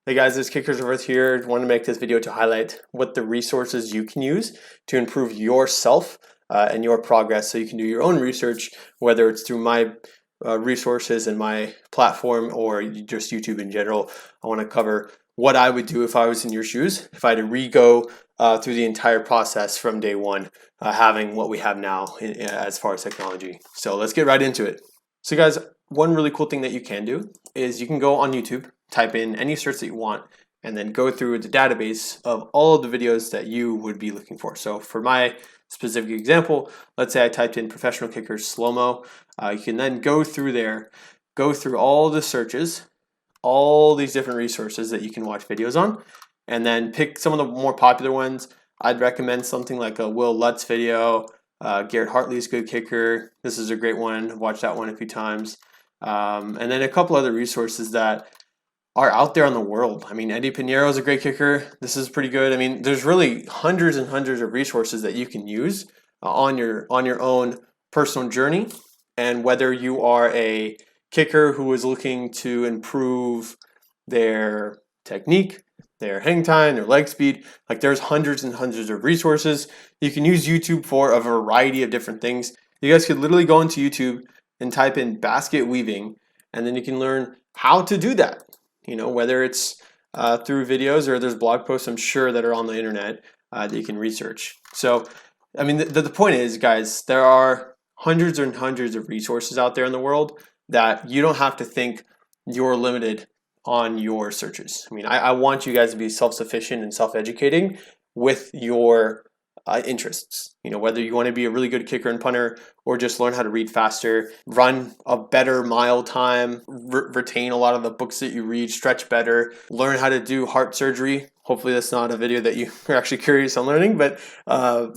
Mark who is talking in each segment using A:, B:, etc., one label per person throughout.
A: Hey guys, it's Kickers of Earth here. I want to make this video to highlight what the resources you can use to improve yourself and your progress so you can do your own research, whether it's through my resources and my platform or just YouTube in general. I want to cover what I would do if I was in your shoes, if I had to re-go through the entire process from day one, having what we have now as far as technology. So let's get right into it. So guys, one really cool thing that you can do is you can go on YouTube, type in any search that you want, and then go through the database of all of the videos that you would be looking for. So for my specific example, let's say I typed in professional kickers slow-mo. You can then go through there, go through all the searches, all these different resources that you can watch videos on, and then pick some of the more popular ones. I'd recommend something like a Will Lutz video, Garrett Hartley's good kicker. This is a great one. Watch that one a few times. And then a couple other resources that are out there in the world. I mean, Eddie Pinheiro is a great kicker. This is pretty good. I mean, there's really hundreds and hundreds of resources that you can use on your own personal journey. And whether you are a kicker who is looking to improve their technique, their hang time, their leg speed, like there's hundreds and hundreds of resources. You can use YouTube for a variety of different things. You guys could literally go into YouTube and type in basket weaving, and then you can learn how to do that. You know, whether it's through videos or there's blog posts, I'm sure, that are on the internet that you can research. So, I mean, the point is, guys, there are hundreds and hundreds of resources out there in the world that you don't have to think you're limited on your searches. I mean, I want you guys to be self-sufficient and self-educating with your interests. You know, whether you want to be a really good kicker and punter or just learn how to read faster, run a better mile time, retain a lot of the books that you read, stretch better, learn how to do heart surgery. Hopefully that's not a video that you are actually curious on learning, but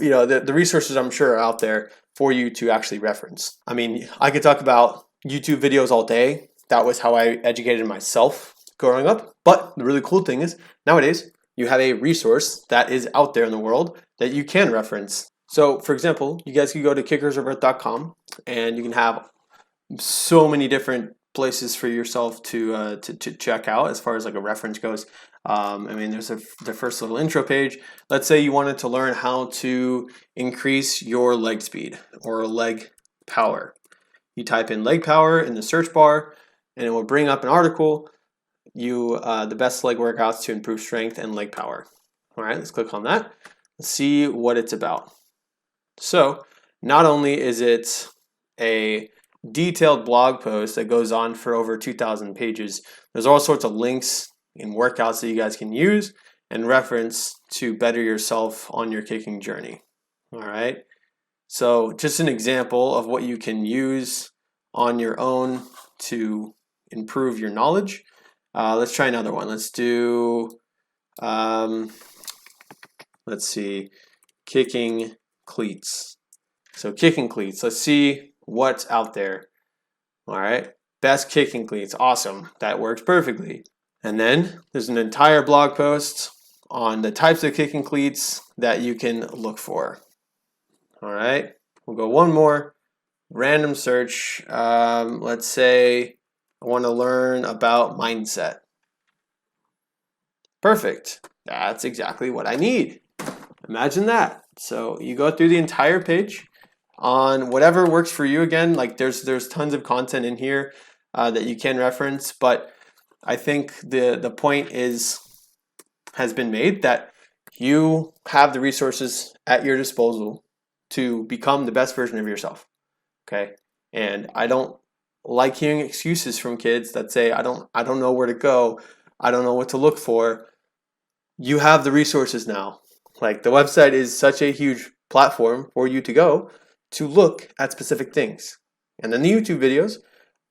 A: you know, the resources I'm sure are out there for you to actually reference. I mean, I could talk about YouTube videos all day. That was how I educated myself growing up. But the really cool thing is nowadays you have a resource that is out there in the world that you can reference. So for example, you guys can go to kickersofearth.com and you can have so many different places for yourself to check out as far as like a reference goes. I mean, there's the first little intro page. Let's say you wanted to learn how to increase your leg speed or leg power. You type in leg power in the search bar and it will bring up an article, the best leg workouts to improve strength and leg power. All right, let's click on that. Let's see what it's about. So not only is it a detailed blog post that goes on for over 2,000 pages, there's all sorts of links and workouts that you guys can use and reference to better yourself on your kicking journey. All right. So just an example of what you can use on your own to improve your knowledge. Let's try another one. Let's do, let's see, kicking cleats. So kicking cleats, let's see what's out there. All right, best kicking cleats, awesome, that works perfectly. And then there's an entire blog post on the types of kicking cleats that you can look for. All right, we'll go one more, random search. Let's say I want to learn about mindset. Perfect, that's exactly what I need. Imagine that. So you go through the entire page on whatever works for you. Again, like there's tons of content in here that you can reference, but I think the point has been made that you have the resources at your disposal to become the best version of yourself. Okay, and I don't like hearing excuses from kids that say I don't know where to go, I don't know what to look for. You have the resources now. Like the website is such a huge platform for you to go to look at specific things. And then the YouTube videos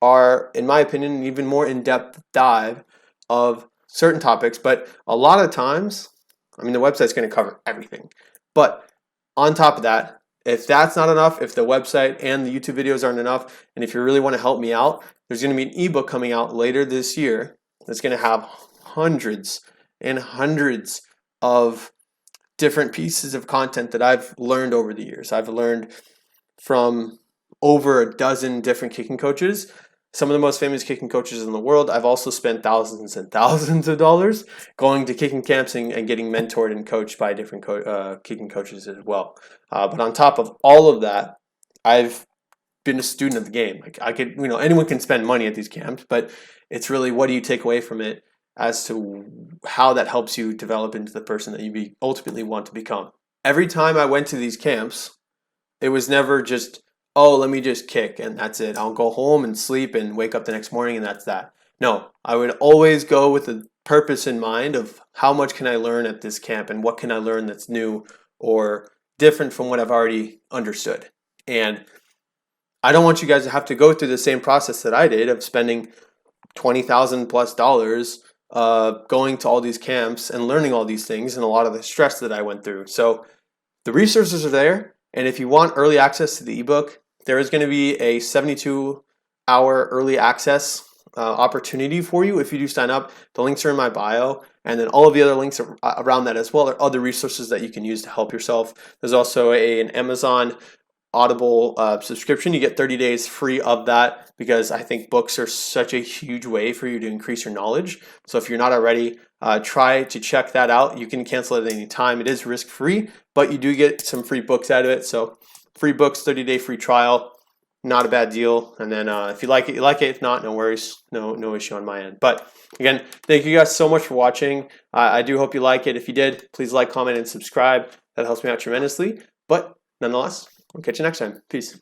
A: are, in my opinion, an even more in-depth dive of certain topics. But a lot of times, I mean, the website's going to cover everything. But on top of that, if that's not enough, if the website and the YouTube videos aren't enough, and if you really want to help me out, there's going to be an ebook coming out later this year that's going to have hundreds and hundreds of different pieces of content that I've learned over the years. I've learned from over a dozen different kicking coaches, some of the most famous kicking coaches in the world. I've also spent thousands and thousands of dollars going to kicking camps and getting mentored and coached by different kicking coaches as well. But on top of all of that, I've been a student of the game. Like I could, anyone can spend money at these camps, but it's really what do you take away from it as to how that helps you develop into the person that you ultimately want to become. Every time I went to these camps, it was never just, oh, let me just kick and that's it. I'll go home and sleep and wake up the next morning and that's that. No, I would always go with a purpose in mind of how much can I learn at this camp and what can I learn that's new or different from what I've already understood. And I don't want you guys to have to go through the same process that I did of spending $20,000+ going to all these camps and learning all these things and a lot of the stress that I went through. So the resources are there. And if you want early access to the ebook, there is going to be a 72-hour early access opportunity for you if you do sign up. The links are in my bio. And then all of the other links around that as well are other resources that you can use to help yourself. There's also an Amazon Audible subscription. You get 30 days free of that because I think books are such a huge way for you to increase your knowledge. So if you're not already, try to check that out. You can cancel it at any time. It is risk-free, but you do get some free books out of it. So free books, 30-day free trial, not a bad deal. And then if you like it, you like it. If not, no worries, no issue on my end. But again, thank you guys so much for watching. I do hope you like it. If you did, please like, comment, and subscribe. That helps me out tremendously. But nonetheless, we'll catch you next time. Peace.